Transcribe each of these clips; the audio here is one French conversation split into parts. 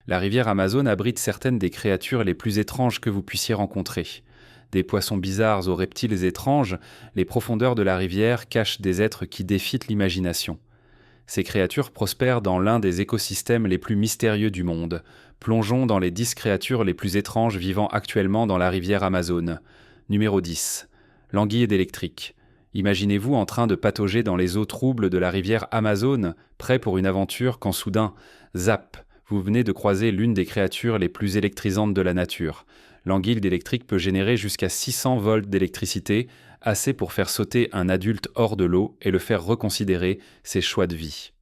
La rivière Amazone abrite certaines des créatures les plus étranges que vous puissiez rencontrer. Des poissons bizarres aux reptiles étranges, les profondeurs de la rivière cachent des êtres qui défient l'imagination. Ces créatures prospèrent dans l'un des écosystèmes les plus mystérieux du monde. Plongeons dans les 10 créatures les plus étranges vivant actuellement dans la rivière Amazone. Numéro 10. L'anguille électrique. Imaginez-vous en train de patauger dans les eaux troubles de la rivière Amazone, prêt pour une aventure quand soudain, zap, vous venez de croiser l'une des créatures les plus électrisantes de la nature. L'anguille électrique peut générer jusqu'à 600 volts d'électricité, assez pour faire sauter un adulte hors de l'eau et le faire reconsidérer ses choix de vie.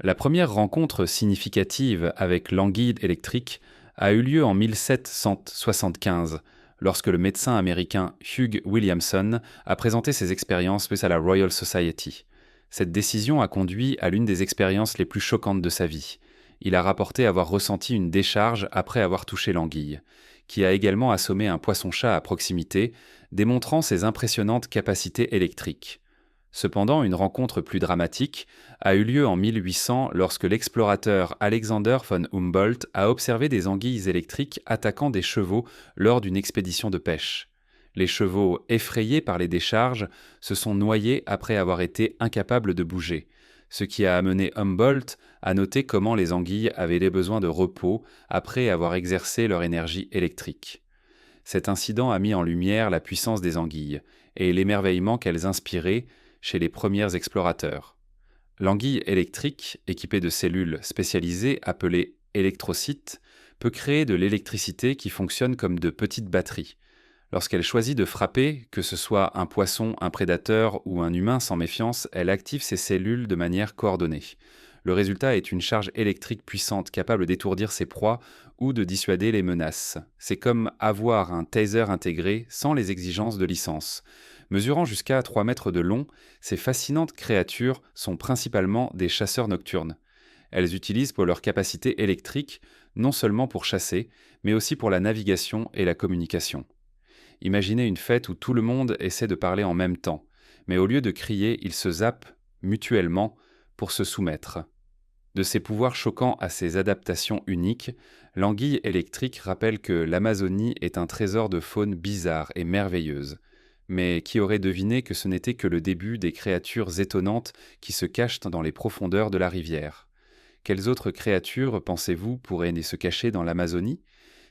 La première rencontre significative avec l'anguille électrique a eu lieu en 1775, lorsque le médecin américain Hugh Williamson a présenté ses expériences à la Royal Society. Cette décision a conduit à l'une des expériences les plus choquantes de sa vie. Il a rapporté avoir ressenti une décharge après avoir touché l'anguille, qui a également assommé un poisson-chat à proximité, démontrant ses impressionnantes capacités électriques. Cependant, une rencontre plus dramatique a eu lieu en 1800 lorsque l'explorateur Alexander von Humboldt a observé des anguilles électriques attaquant des chevaux lors d'une expédition de pêche. Les chevaux, effrayés par les décharges, se sont noyés après avoir été incapables de bouger, ce qui a amené Humboldt à noter comment les anguilles avaient des besoins de repos après avoir exercé leur énergie électrique. Cet incident a mis en lumière la puissance des anguilles et l'émerveillement qu'elles inspiraient chez les premiers explorateurs. L'anguille électrique, équipée de cellules spécialisées appelées électrocytes, peut créer de l'électricité qui fonctionne comme de petites batteries. Lorsqu'elle choisit de frapper, que ce soit un poisson, un prédateur ou un humain sans méfiance, elle active ses cellules de manière coordonnée. Le résultat est une charge électrique puissante capable d'étourdir ses proies ou de dissuader les menaces. C'est comme avoir un taser intégré sans les exigences de licence. Mesurant jusqu'à 3 mètres de long, ces fascinantes créatures sont principalement des chasseurs nocturnes. Elles utilisent pour leur capacité électrique non seulement pour chasser, mais aussi pour la navigation et la communication. Imaginez une fête où tout le monde essaie de parler en même temps, mais au lieu de crier, ils se zappent mutuellement pour se soumettre. De ses pouvoirs choquants à ses adaptations uniques, l'anguille électrique rappelle que l'Amazonie est un trésor de faune bizarre et merveilleuse. Mais qui aurait deviné que ce n'était que le début des créatures étonnantes qui se cachent dans les profondeurs de la rivière? Quelles autres créatures, pensez-vous, pourraient se cacher dans l'Amazonie?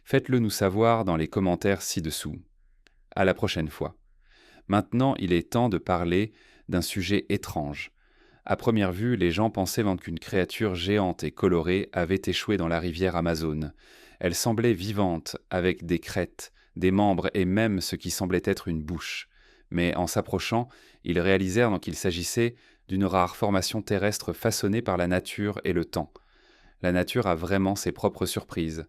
Faites-le nous savoir dans les commentaires ci-dessous. À la prochaine fois. Maintenant, il est temps de parler d'un sujet étrange. À première vue, les gens pensaient qu'une créature géante et colorée avait échoué dans la rivière Amazone. Elle semblait vivante, avec des crêtes, des membres et même ce qui semblait être une bouche. Mais en s'approchant, ils réalisèrent qu'il s'agissait d'une rare formation terrestre façonnée par la nature et le temps. La nature a vraiment ses propres surprises.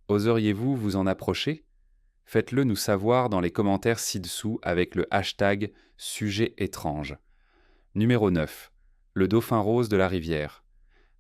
Oseriez-vous vous en approcher ? Faites-le nous savoir dans les commentaires ci-dessous avec le hashtag sujet étrange. Numéro 9. Le dauphin rose de la rivière.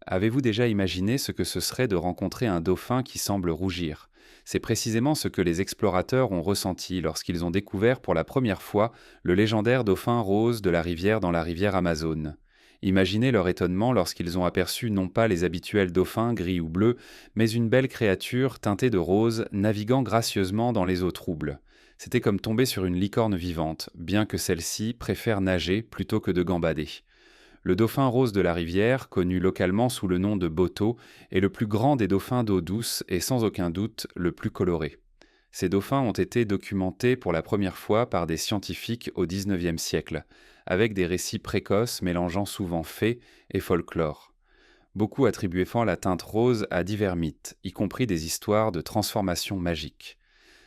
Avez-vous déjà imaginé ce que ce serait de rencontrer un dauphin qui semble rougir ? C'est précisément ce que les explorateurs ont ressenti lorsqu'ils ont découvert pour la première fois le légendaire dauphin rose de la rivière dans la rivière Amazone. Imaginez leur étonnement lorsqu'ils ont aperçu non pas les habituels dauphins gris ou bleus, mais une belle créature teintée de rose naviguant gracieusement dans les eaux troubles. C'était comme tomber sur une licorne vivante, bien que celle-ci préfère nager plutôt que de gambader. Le dauphin rose de la rivière, connu localement sous le nom de boto, est le plus grand des dauphins d'eau douce et sans aucun doute le plus coloré. Ces dauphins ont été documentés pour la première fois par des scientifiques au XIXe siècle, avec des récits précoces mélangeant souvent faits et folklore. Beaucoup attribuaient la teinte rose à divers mythes, y compris des histoires de transformation magique.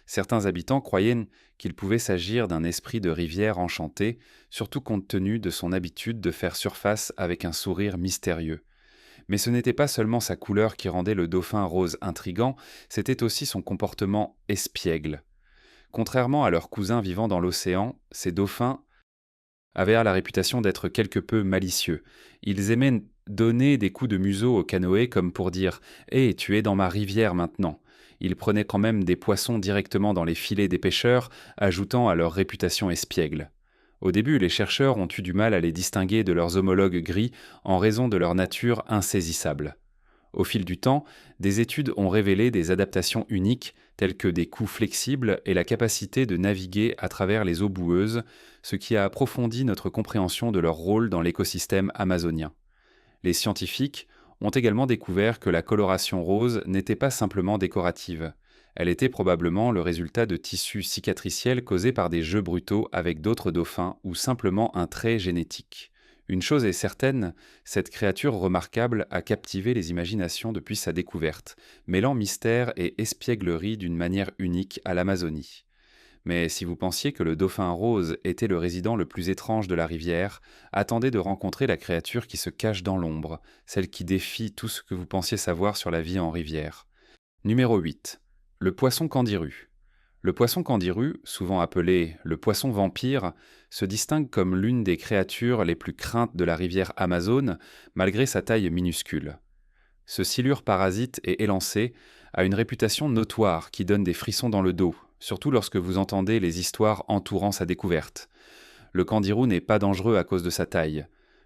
Certains habitants croyaient qu'il pouvait s'agir d'un esprit de rivière enchanté, surtout compte tenu de son habitude de faire surface avec un sourire mystérieux. Mais ce n'était pas seulement sa couleur qui rendait le dauphin rose intrigant, c'était aussi son comportement espiègle. Contrairement à leurs cousins vivant dans l'océan, ces dauphins avaient la réputation d'être quelque peu malicieux. Ils aimaient donner des coups de museau au canoë comme pour dire « Hé, tu es dans ma rivière maintenant ». Ils prenaient quand même des poissons directement dans les filets des pêcheurs, ajoutant à leur réputation espiègle. Au début, les chercheurs ont eu du mal à les distinguer de leurs homologues gris en raison de leur nature insaisissable. Au fil du temps, des études ont révélé des adaptations uniques telles que des coups flexibles et la capacité de naviguer à travers les eaux boueuses, ce qui a approfondi notre compréhension de leur rôle dans l'écosystème amazonien. Les scientifiques ont également découvert que la coloration rose n'était pas simplement décorative. Elle était probablement le résultat de tissus cicatriciels causés par des jeux brutaux avec d'autres dauphins ou simplement un trait génétique. Une chose est certaine, cette créature remarquable a captivé les imaginations depuis sa découverte, mêlant mystère et espièglerie d'une manière unique à l'Amazonie. Mais si vous pensiez que le dauphin rose était le résident le plus étrange de la rivière, attendez de rencontrer la créature qui se cache dans l'ombre, celle qui défie tout ce que vous pensiez savoir sur la vie en rivière. Numéro 8. Le poisson candiru. Le poisson candiru, souvent appelé le poisson vampire, se distingue comme l'une des créatures les plus craintes de la rivière Amazone, malgré sa taille minuscule. Ce silure parasite et élancé a une réputation notoire qui donne des frissons dans le dos, surtout lorsque vous entendez les histoires entourant sa découverte. Le candiru n'est pas dangereux à cause de sa taille.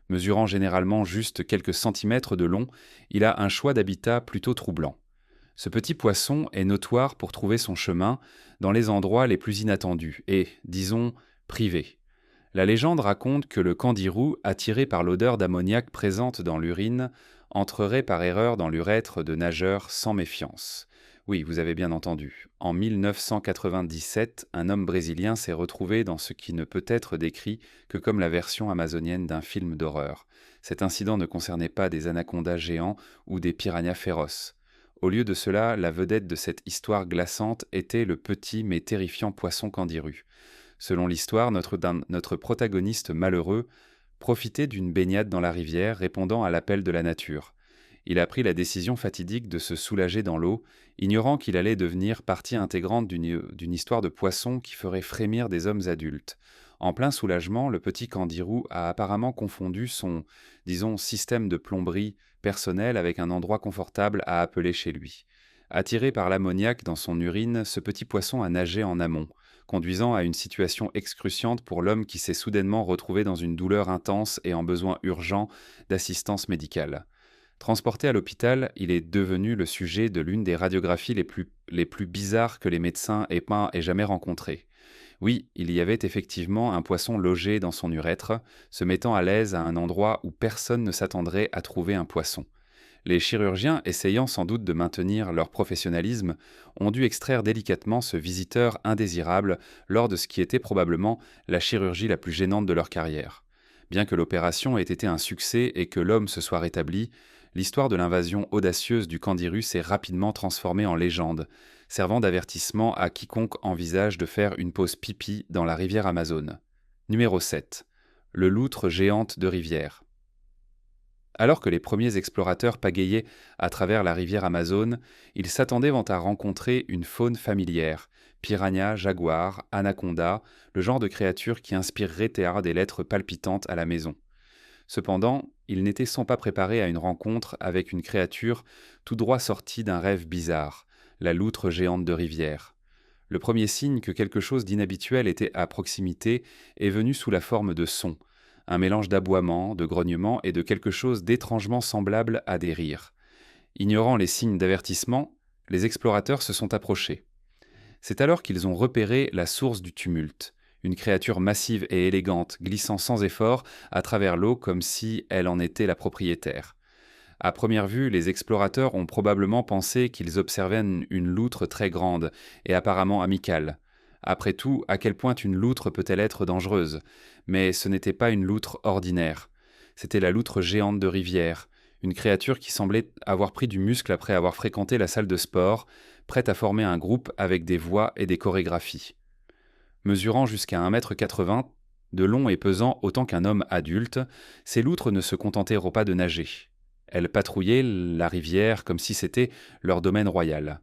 Mesurant généralement juste quelques centimètres de long, il a un choix d'habitat plutôt troublant. Ce petit poisson est notoire pour trouver son chemin dans les endroits les plus inattendus et, disons, privés. La légende raconte que le candiru, attiré par l'odeur d'ammoniac présente dans l'urine, entrerait par erreur dans l'urètre de nageurs sans méfiance. Oui, vous avez bien entendu. En 1997, un homme brésilien s'est retrouvé dans ce qui ne peut être décrit que comme la version amazonienne d'un film d'horreur. Cet incident ne concernait pas des anacondas géants ou des piranhas féroces. Au lieu de cela, la vedette de cette histoire glaçante était le petit mais terrifiant poisson candiru. Selon l'histoire, notre protagoniste malheureux profitait d'une baignade dans la rivière, répondant à l'appel de la nature. Il a pris la décision fatidique de se soulager dans l'eau, ignorant qu'il allait devenir partie intégrante d'une histoire de poisson qui ferait frémir des hommes adultes. En plein soulagement, le petit candiru a apparemment confondu son, disons, système de plomberie personnel avec un endroit confortable à appeler chez lui. Attiré par l'ammoniac dans son urine, ce petit poisson a nagé en amont, conduisant à une situation excruciante pour l'homme qui s'est soudainement retrouvé dans une douleur intense et en besoin urgent d'assistance médicale. Transporté à l'hôpital, il est devenu le sujet de l'une des radiographies les plus bizarres que les médecins aient jamais rencontrées. Oui, il y avait effectivement un poisson logé dans son urètre, se mettant à l'aise à un endroit où personne ne s'attendrait à trouver un poisson. Les chirurgiens, essayant sans doute de maintenir leur professionnalisme, ont dû extraire délicatement ce visiteur indésirable lors de ce qui était probablement la chirurgie la plus gênante de leur carrière. Bien que l'opération ait été un succès et que l'homme se soit rétabli, l'histoire de l'invasion audacieuse du candiru s'est rapidement transformée en légende, servant d'avertissement à quiconque envisage de faire une pause pipi dans la rivière Amazone. Numéro 7. Le loutre géante de rivière. Alors que les premiers explorateurs pagayaient à travers la rivière Amazone, ils s'attendaient à rencontrer une faune familière, piranhas, jaguars, anacondas, le genre de créatures qui inspirerait théâtre des lettres palpitantes à la maison. Cependant, ils n'étaient sans pas préparés à une rencontre avec une créature tout droit sortie d'un rêve bizarre, la loutre géante de rivière. Le premier signe que quelque chose d'inhabituel était à proximité est venu sous la forme de sons, un mélange d'aboiements, de grognements et de quelque chose d'étrangement semblable à des rires. Ignorant les signes d'avertissement, les explorateurs se sont approchés. C'est alors qu'ils ont repéré la source du tumulte, une créature massive et élégante glissant sans effort à travers l'eau comme si elle en était la propriétaire. À première vue, les explorateurs ont probablement pensé qu'ils observaient une loutre très grande et apparemment amicale. Après tout, à quel point une loutre peut-elle être dangereuse? Mais ce n'était pas une loutre ordinaire. C'était la loutre géante de rivière, une créature qui semblait avoir pris du muscle après avoir fréquenté la salle de sport, prête à former un groupe avec des voix et des chorégraphies. Mesurant jusqu'à 1,80 m, de long et pesant autant qu'un homme adulte, ces loutres ne se contentèrent pas de nager. Elles patrouillaient la rivière comme si c'était leur domaine royal.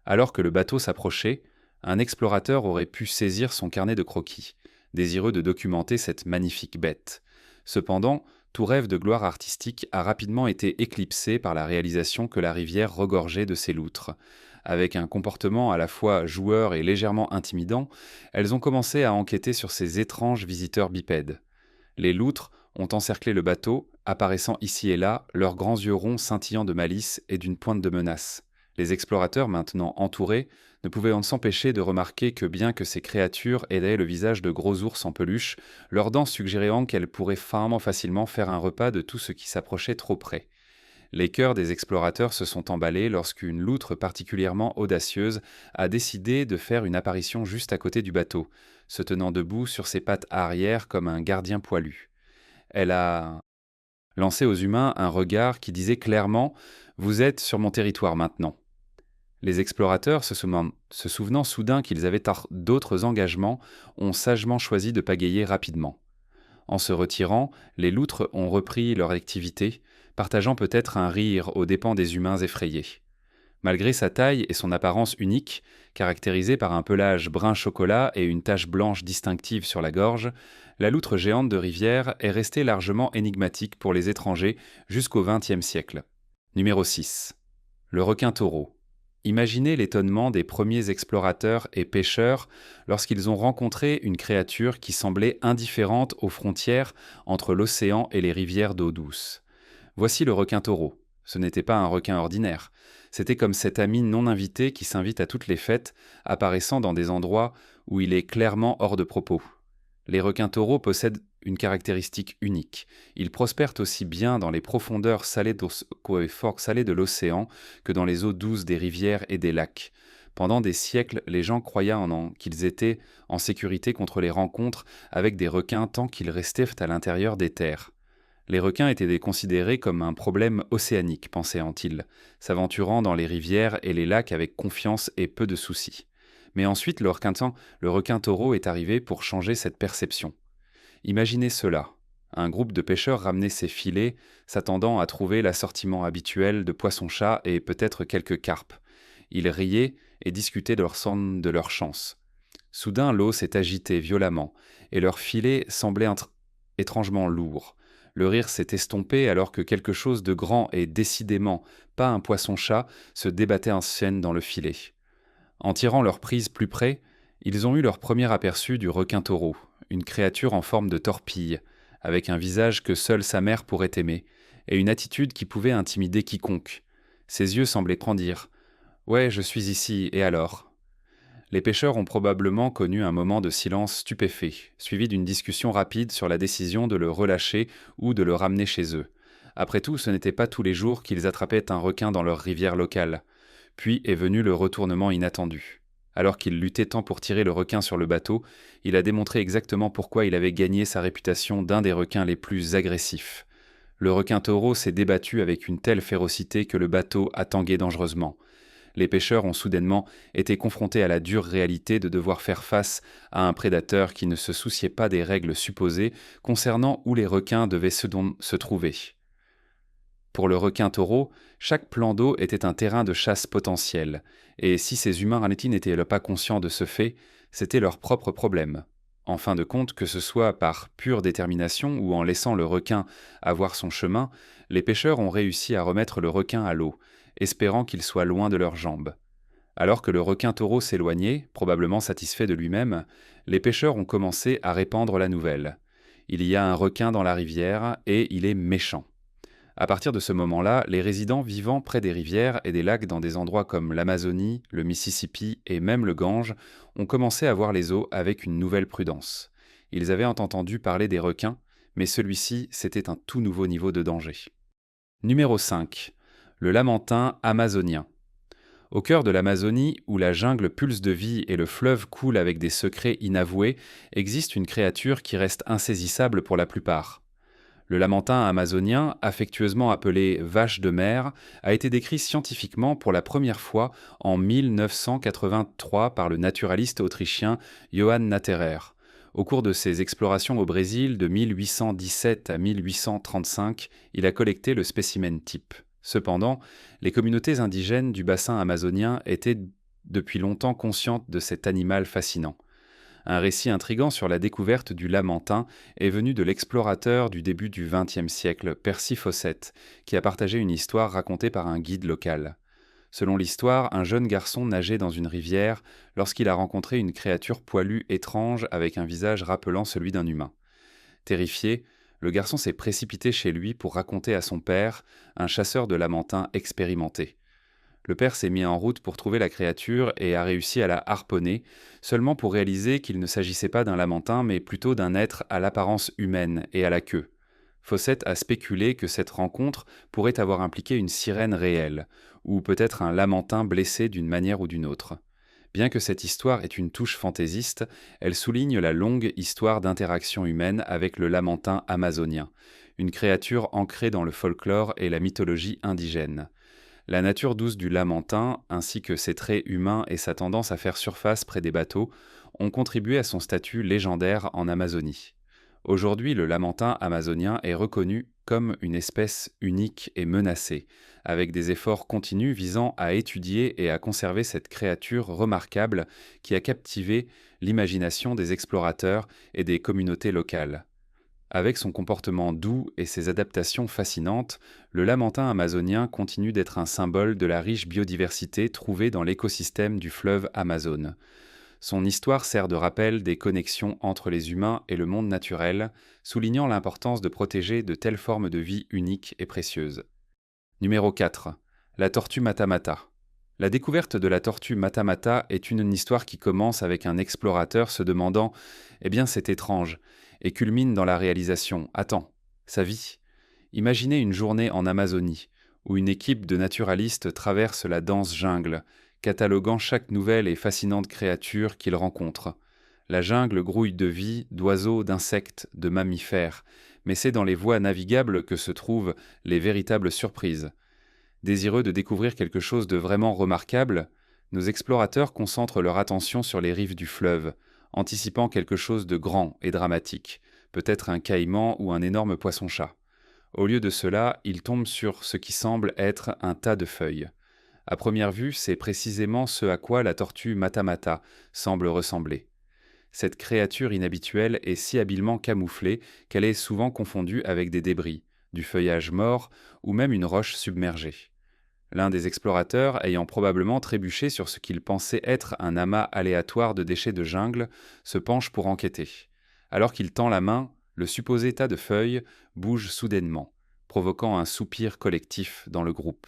Alors que le bateau s'approchait, un explorateur aurait pu saisir son carnet de croquis, désireux de documenter cette magnifique bête. Cependant, tout rêve de gloire artistique a rapidement été éclipsé par la réalisation que la rivière regorgeait de ces loutres. Avec un comportement à la fois joueur et légèrement intimidant, elles ont commencé à enquêter sur ces étranges visiteurs bipèdes. Les loutres ont encerclé le bateau apparaissant ici et là, leurs grands yeux ronds scintillant de malice et d'une pointe de menace. Les explorateurs, maintenant entourés, ne pouvaient s'empêcher de remarquer que bien que ces créatures aidaient le visage de gros ours en peluche, leurs dents suggérant qu'elles pourraient facilement faire un repas de tout ce qui s'approchait trop près. Les cœurs des explorateurs se sont emballés lorsqu'une loutre particulièrement audacieuse a décidé de faire une apparition juste à côté du bateau, se tenant debout sur ses pattes arrière comme un gardien poilu. Elle a lancé aux humains un regard qui disait clairement « Vous êtes sur mon territoire maintenant ». Les explorateurs, se souvenant soudain qu'ils avaient d'autres engagements, ont sagement choisi de pagayer rapidement. En se retirant, les loutres ont repris leur activité, partageant peut-être un rire aux dépens des humains effrayés. Malgré sa taille et son apparence unique, caractérisée par un pelage brun chocolat et une tache blanche distinctive sur la gorge, la loutre géante de rivière est restée largement énigmatique pour les étrangers jusqu'au XXe siècle. Numéro 6. Le requin-taureau. Imaginez l'étonnement des premiers explorateurs et pêcheurs lorsqu'ils ont rencontré une créature qui semblait indifférente aux frontières entre l'océan et les rivières d'eau douce. Voici le requin-taureau. Ce n'était pas un requin ordinaire. C'était comme cet ami non invité qui s'invite à toutes les fêtes, apparaissant dans des endroits où il est clairement hors de propos. Les requins-taureaux possèdent une caractéristique unique. Ils prospèrent aussi bien dans les profondeurs salées de l'océan que dans les eaux douces des rivières et des lacs. Pendant des siècles, les gens croyaient qu'ils étaient en sécurité contre les rencontres avec des requins tant qu'ils restaient à l'intérieur des terres. Les requins étaient considérés comme un problème océanique, pensait-il, s'aventurant dans les rivières et les lacs avec confiance et peu de soucis. Mais ensuite, le requin-taureau est arrivé pour changer cette perception. Imaginez cela. Un groupe de pêcheurs ramenait ses filets, s'attendant à trouver l'assortiment habituel de poissons-chats et peut-être quelques carpes. Ils riaient et discutaient de leur chance. Soudain, l'eau s'est agitée violemment, et leurs filets semblaient étrangement lourds. Le rire s'est estompé alors que quelque chose de grand et décidément pas un poisson-chat se débattait en scène dans le filet. En tirant leur prise plus près, ils ont eu leur premier aperçu du requin-taureau, une créature en forme de torpille, avec un visage que seule sa mère pourrait aimer, et une attitude qui pouvait intimider quiconque. Ses yeux semblaient dire « Ouais, je suis ici, et alors ?» Les pêcheurs ont probablement connu un moment de silence stupéfait, suivi d'une discussion rapide sur la décision de le relâcher ou de le ramener chez eux. Après tout, ce n'était pas tous les jours qu'ils attrapaient un requin dans leur rivière locale. Puis est venu le retournement inattendu. Alors qu'il luttait tant pour tirer le requin sur le bateau, il a démontré exactement pourquoi il avait gagné sa réputation d'un des requins les plus agressifs. Le requin-taureau s'est débattu avec une telle férocité que le bateau a tangué dangereusement. Les pêcheurs ont soudainement été confrontés à la dure réalité de devoir faire face à un prédateur qui ne se souciait pas des règles supposées concernant où les requins devaient se trouver. Pour le requin-taureau, chaque plan d'eau était un terrain de chasse potentiel, et si ces humains n'étaient pas conscients de ce fait, c'était leur propre problème. En fin de compte, que ce soit par pure détermination ou en laissant le requin avoir son chemin, les pêcheurs ont réussi à remettre le requin à l'eau, espérant qu'il soit loin de leurs jambes. Alors que le requin-taureau s'éloignait, probablement satisfait de lui-même, les pêcheurs ont commencé à répandre la nouvelle. Il y a un requin dans la rivière et il est méchant. À partir de ce moment-là, les résidents vivant près des rivières et des lacs dans des endroits comme l'Amazonie, le Mississippi et même le Gange ont commencé à voir les eaux avec une nouvelle prudence. Ils avaient entendu parler des requins, mais celui-ci, c'était un tout nouveau niveau de danger. Numéro 5. Le lamantin amazonien. Au cœur de l'Amazonie, où la jungle pulse de vie et le fleuve coule avec des secrets inavoués, existe une créature qui reste insaisissable pour la plupart. Le lamantin amazonien, affectueusement appelé vache de mer, a été décrit scientifiquement pour la première fois en 1983 par le naturaliste autrichien Johann Natterer. Au cours de ses explorations au Brésil de 1817 à 1835, il a collecté le spécimen type. Cependant, les communautés indigènes du bassin amazonien étaient depuis longtemps conscientes de cet animal fascinant. Un récit intrigant sur la découverte du lamantin est venu de l'explorateur du début du XXe siècle, Percy Fawcett, qui a partagé une histoire racontée par un guide local. Selon l'histoire, un jeune garçon nageait dans une rivière lorsqu'il a rencontré une créature poilue étrange avec un visage rappelant celui d'un humain. Terrifié, Le garçon s'est précipité chez lui pour raconter à son père, un chasseur de lamentins expérimenté. Le père s'est mis en route pour trouver la créature et a réussi à la harponner, seulement pour réaliser qu'il ne s'agissait pas d'un lamentin, mais plutôt d'un être à l'apparence humaine et à la queue. Fawcett a spéculé que cette rencontre pourrait avoir impliqué une sirène réelle, ou peut-être un lamentin blessé d'une manière ou d'une autre. Bien que cette histoire ait une touche fantaisiste, elle souligne la longue histoire d'interaction humaine avec le lamentin amazonien, une créature ancrée dans le folklore et la mythologie indigène. La nature douce du lamentin, ainsi que ses traits humains et sa tendance à faire surface près des bateaux, ont contribué à son statut légendaire en Amazonie. Aujourd'hui, le lamentin amazonien est reconnu comme une espèce unique et menacée, avec des efforts continus visant à étudier et à conserver cette créature remarquable qui a captivé l'imagination des explorateurs et des communautés locales. Avec son comportement doux et ses adaptations fascinantes, le lamentin amazonien continue d'être un symbole de la riche biodiversité trouvée dans l'écosystème du fleuve Amazone. Son histoire sert de rappel des connexions entre les humains et le monde naturel, soulignant l'importance de protéger de telles formes de vie uniques et précieuses. Numéro 4. La tortue Matamata. La découverte de la tortue Matamata est une histoire qui commence avec un explorateur se demandant « Eh bien, c'est étrange » et culmine dans la réalisation « Attends, sa vie ?» Imaginez une journée en Amazonie, où une équipe de naturalistes traverse la dense jungle, cataloguant chaque nouvelle et fascinante créature qu'ils rencontrent. La jungle grouille de vie, d'oiseaux, d'insectes, de mammifères, mais c'est dans les voies navigables que se trouvent les véritables surprises. Désireux de découvrir quelque chose de vraiment remarquable, nos explorateurs concentrent leur attention sur les rives du fleuve, anticipant quelque chose de grand et dramatique, peut-être un caïman ou un énorme poisson-chat. Au lieu de cela, ils tombent sur ce qui semble être un tas de feuilles. À première vue, c'est précisément ce à quoi la tortue Matamata semble ressembler. Cette créature inhabituelle est si habilement camouflée qu'elle est souvent confondue avec des débris, du feuillage mort ou même une roche submergée. L'un des explorateurs, ayant probablement trébuché sur ce qu'il pensait être un amas aléatoire de déchets de jungle, se penche pour enquêter. Alors qu'il tend la main, le supposé tas de feuilles bouge soudainement, provoquant un soupir collectif dans le groupe.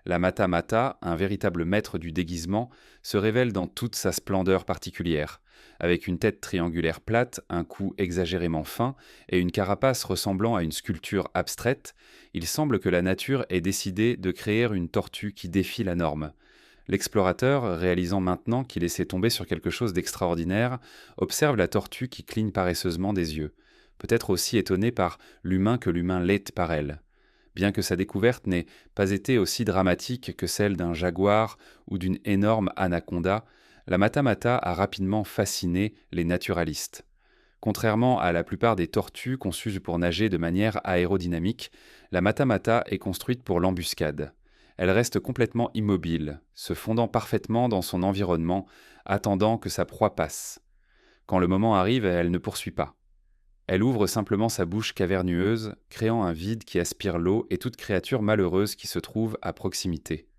La Matamata, un véritable maître du déguisement, se révèle dans toute sa splendeur particulière, avec une tête triangulaire plate, un cou exagérément fin et une carapace ressemblant à une sculpture abstraite. Il semble que la nature ait décidé de créer une tortue qui défie la norme. L'explorateur, réalisant maintenant qu'il essaie tomber sur quelque chose d'extraordinaire, observe la tortue qui cligne paresseusement des yeux, peut-être aussi étonné par l'humain que l'humain l'est par elle. Bien que sa découverte n'ait pas été aussi dramatique que celle d'un jaguar ou d'une énorme anaconda, la Matamata a rapidement fasciné les naturalistes. Contrairement à la plupart des tortues conçues pour nager de manière aérodynamique, la Matamata est construite pour l'embuscade. Elle reste complètement immobile, se fondant parfaitement dans son environnement, attendant que sa proie passe. Quand le moment arrive, elle ne poursuit pas. Elle ouvre simplement sa bouche cavernueuse, créant un vide qui aspire l'eau et toute créature malheureuse qui se trouve à proximité.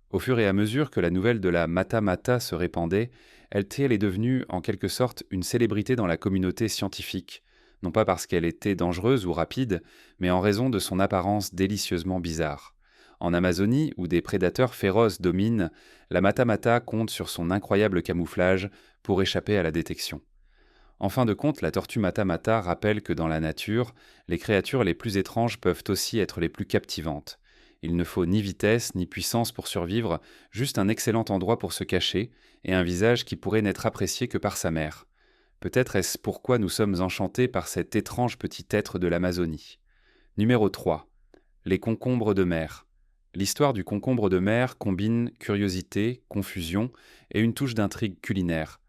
Au fur et à mesure que la nouvelle de la Matamata se répandait, elle est devenue en quelque sorte une célébrité dans la communauté scientifique, non pas parce qu'elle était dangereuse ou rapide, mais en raison de son apparence délicieusement bizarre. En Amazonie, où des prédateurs féroces dominent, la Matamata compte sur son incroyable camouflage pour échapper à la détection. En fin de compte, la tortue Matamata rappelle que dans la nature, les créatures les plus étranges peuvent aussi être les plus captivantes. Il ne faut ni vitesse ni puissance pour survivre, juste un excellent endroit pour se cacher et un visage qui pourrait n'être apprécié que par sa mère. Peut-être est-ce pourquoi nous sommes enchantés par cet étrange petit être de l'Amazonie. Numéro 3. Les concombres de mer. L'histoire du concombre de mer combine curiosité, confusion et une touche d'intrigue culinaire,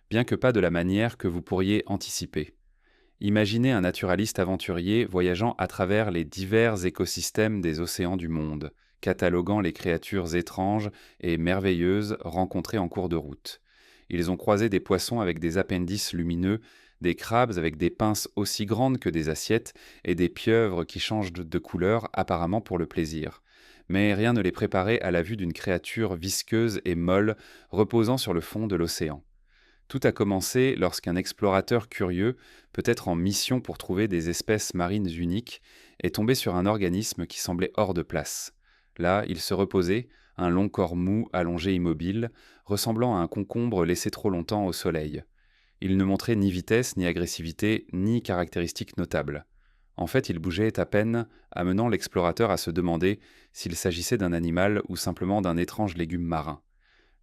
bien que pas de la manière que vous pourriez anticiper. Imaginez un naturaliste aventurier voyageant à travers les divers écosystèmes des océans du monde, cataloguant les créatures étranges et merveilleuses rencontrées en cours de route. Ils ont croisé des poissons avec des appendices lumineux, des crabes avec des pinces aussi grandes que des assiettes et des pieuvres qui changent de couleur apparemment pour le plaisir. Mais rien ne les préparait à la vue d'une créature visqueuse et molle reposant sur le fond de l'océan. Tout a commencé lorsqu'un explorateur curieux, peut-être en mission pour trouver des espèces marines uniques, est tombé sur un organisme qui semblait hors de place. Là, il se reposait, un long corps mou allongé immobile, ressemblant à un concombre laissé trop longtemps au soleil. Il ne montrait ni vitesse, ni agressivité, ni caractéristiques notables. En fait, il bougeait à peine, amenant l'explorateur à se demander s'il s'agissait d'un animal ou simplement d'un étrange légume marin.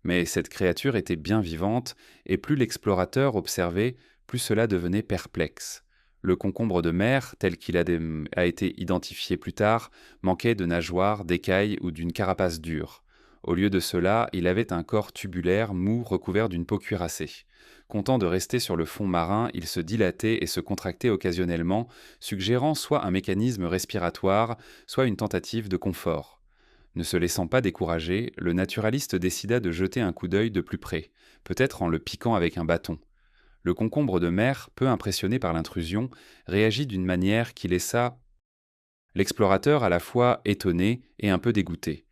Mais cette créature était bien vivante, et plus l'explorateur observait, plus cela devenait perplexe. Le concombre de mer, tel qu'il a été identifié plus tard, manquait de nageoires, d'écailles ou d'une carapace dure. Au lieu de cela, il avait un corps tubulaire, mou, recouvert d'une peau cuirassée. Content de rester sur le fond marin, il se dilatait et se contractait occasionnellement, suggérant soit un mécanisme respiratoire, soit une tentative de confort. Ne se laissant pas décourager, le naturaliste décida de jeter un coup d'œil de plus près, peut-être en le piquant avec un bâton. Le concombre de mer, peu impressionné par l'intrusion, réagit d'une manière qui laissa l'explorateur à la fois étonné et un peu dégoûté.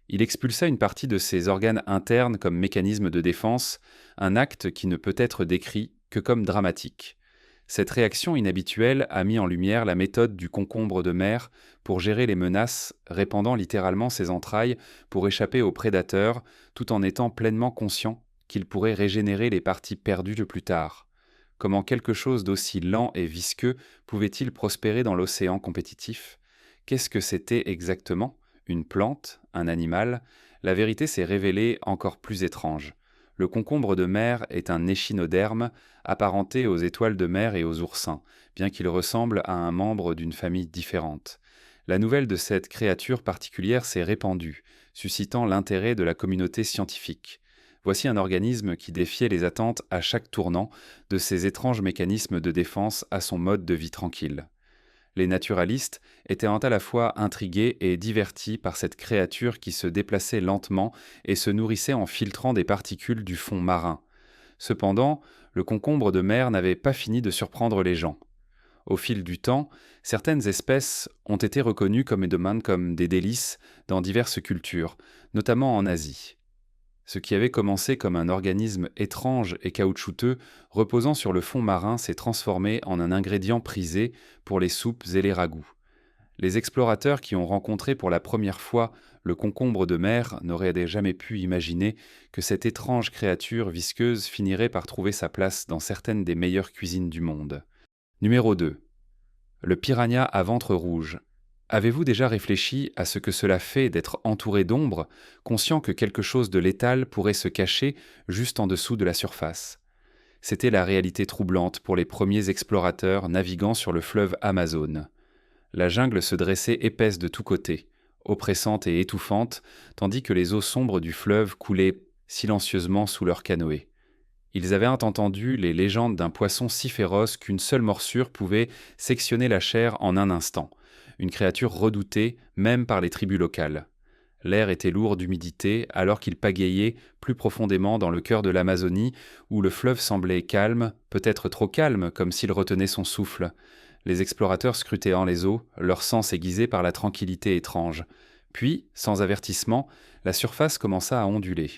Il expulsa une partie de ses organes internes comme mécanisme de défense, un acte qui ne peut être décrit que comme dramatique. Cette réaction inhabituelle a mis en lumière la méthode du concombre de mer pour gérer les menaces, répandant littéralement ses entrailles pour échapper aux prédateurs, tout en étant pleinement conscient qu'il pourrait régénérer les parties perdues de plus tard. Comment quelque chose d'aussi lent et visqueux pouvait-il prospérer dans l'océan compétitif? Qu'est-ce que c'était exactement? Une plante? Un animal? La vérité s'est révélée encore plus étrange. Le concombre de mer est un échinoderme apparenté aux étoiles de mer et aux oursins, bien qu'il ressemble à un membre d'une famille différente. La nouvelle de cette créature particulière s'est répandue, suscitant l'intérêt de la communauté scientifique. Voici un organisme qui défiait les attentes à chaque tournant, de ses étranges mécanismes de défense à son mode de vie tranquille. Les naturalistes étaient à la fois intrigués et divertis par cette créature qui se déplaçait lentement et se nourrissait en filtrant des particules du fond marin. Cependant, le concombre de mer n'avait pas fini de surprendre les gens. Au fil du temps, certaines espèces ont été reconnues comme des délices dans diverses cultures, notamment en Asie. Ce qui avait commencé comme un organisme étrange et caoutchouteux reposant sur le fond marin s'est transformé en un ingrédient prisé pour les soupes et les ragoûts. Les explorateurs qui ont rencontré pour la première fois le concombre de mer n'auraient jamais pu imaginer que cette étrange créature visqueuse finirait par trouver sa place dans certaines des meilleures cuisines du monde. Numéro 2. Le piranha à ventre rouge. Avez-vous déjà réfléchi à ce que cela fait d'être entouré d'ombre, conscient que quelque chose de létal pourrait se cacher juste en dessous de la surface? C'était la réalité troublante pour les premiers explorateurs naviguant sur le fleuve Amazone. La jungle se dressait épaisse de tous côtés, oppressante et étouffante, tandis que les eaux sombres du fleuve coulaient silencieusement sous leurs canoës. Ils avaient entendu les légendes d'un poisson si féroce qu'une seule morsure pouvait sectionner la chair en un instant, une créature redoutée même par les tribus locales. L'air était lourd d'humidité alors qu'il pagayait plus profondément dans le cœur de l'Amazonie où le fleuve semblait calme, peut-être trop calme comme s'il retenait son souffle. Les explorateurs scrutant les eaux, leur sens aiguisé par la tranquillité étrange. Puis, sans avertissement, la surface commença à onduler.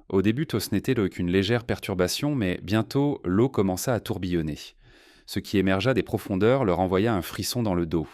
Au début, ce n'était qu'une légère perturbation, mais bientôt l'eau commença à tourbillonner. Ce qui émergea des profondeurs leur envoya un frisson dans le dos.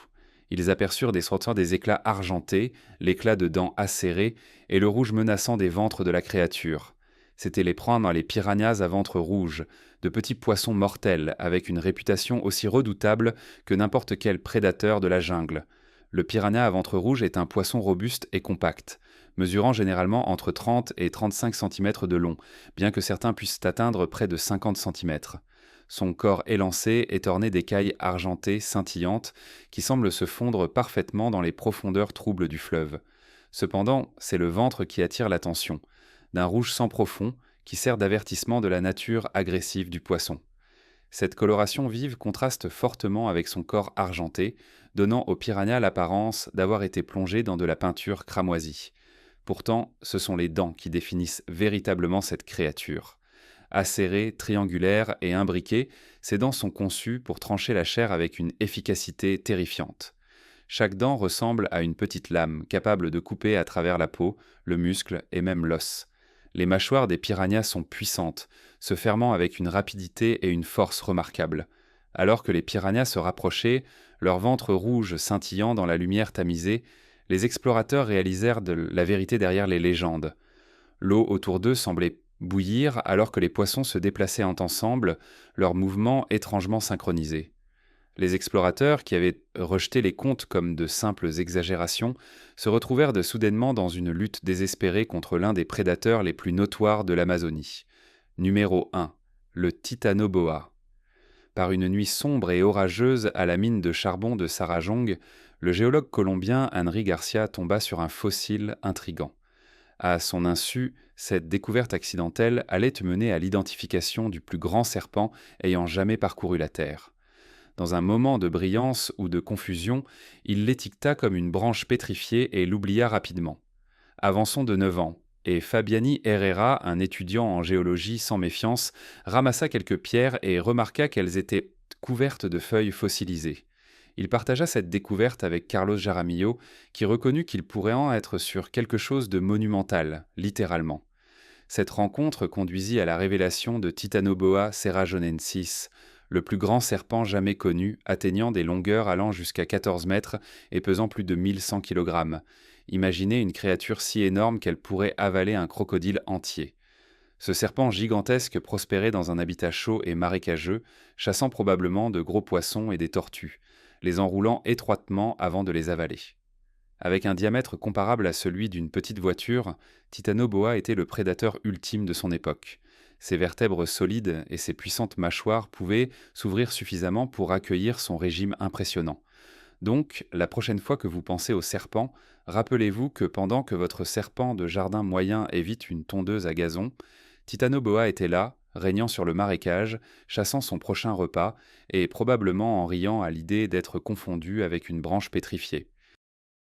Ils aperçurent sortir des éclats argentés, l'éclat de dents acérées et le rouge menaçant des ventres de la créature. C'étaient les proies dans les piranhas à ventre rouge, de petits poissons mortels avec une réputation aussi redoutable que n'importe quel prédateur de la jungle. Le piranha à ventre rouge est un poisson robuste et compact, mesurant généralement entre 30 et 35 cm de long, bien que certains puissent atteindre près de 50 cm. Son corps élancé est orné d'écailles argentées scintillantes qui semblent se fondre parfaitement dans les profondeurs troubles du fleuve. Cependant, c'est le ventre qui attire l'attention, d'un rouge sang profond qui sert d'avertissement de la nature agressive du poisson. Cette coloration vive contraste fortement avec son corps argenté, donnant au piranha l'apparence d'avoir été plongé dans de la peinture cramoisie. Pourtant, ce sont les dents qui définissent véritablement cette créature. Acérées, triangulaires et imbriquées, ces dents sont conçues pour trancher la chair avec une efficacité terrifiante. Chaque dent ressemble à une petite lame capable de couper à travers la peau, le muscle et même l'os. Les mâchoires des piranhas sont puissantes, se fermant avec une rapidité et une force remarquables. Alors que les piranhas se rapprochaient, leur ventre rouge scintillant dans la lumière tamisée, les explorateurs réalisèrent la vérité derrière les légendes. L'eau autour d'eux semblait bouillir alors que les poissons se déplaçaient ensemble, leurs mouvements étrangement synchronisés. Les explorateurs, qui avaient rejeté les contes comme de simples exagérations, se retrouvèrent soudainement dans une lutte désespérée contre l'un des prédateurs les plus notoires de l'Amazonie. Numéro 1. Le Titanoboa. Par une nuit sombre et orageuse à la mine de charbon de Sarajong, le géologue colombien Henry Garcia tomba sur un fossile intrigant. À son insu, cette découverte accidentelle allait mener à l'identification du plus grand serpent ayant jamais parcouru la Terre. Dans un moment de brillance ou de confusion, il l'étiqueta comme une branche pétrifiée et l'oublia rapidement. Avançons de 9 ans, et Fabiani Herrera, un étudiant en géologie sans méfiance, ramassa quelques pierres et remarqua qu'elles étaient couvertes de feuilles fossilisées. Il partagea cette découverte avec Carlos Jaramillo, qui reconnut qu'il pourrait en être sur quelque chose de monumental, littéralement. Cette rencontre conduisit à la révélation de Titanoboa serrajonensis, le plus grand serpent jamais connu, atteignant des longueurs allant jusqu'à 14 mètres et pesant plus de 1100 kg. Imaginez une créature si énorme qu'elle pourrait avaler un crocodile entier. Ce serpent gigantesque prospérait dans un habitat chaud et marécageux, chassant probablement de gros poissons et des tortues, les enroulant étroitement avant de les avaler. Avec un diamètre comparable à celui d'une petite voiture, Titanoboa était le prédateur ultime de son époque. Ses vertèbres solides et ses puissantes mâchoires pouvaient s'ouvrir suffisamment pour accueillir son régime impressionnant. Donc, la prochaine fois que vous pensez au serpent, rappelez-vous que pendant que votre serpent de jardin moyen évite une tondeuse à gazon, Titanoboa était là, régnant sur le marécage, chassant son prochain repas et probablement en riant à l'idée d'être confondu avec une branche pétrifiée.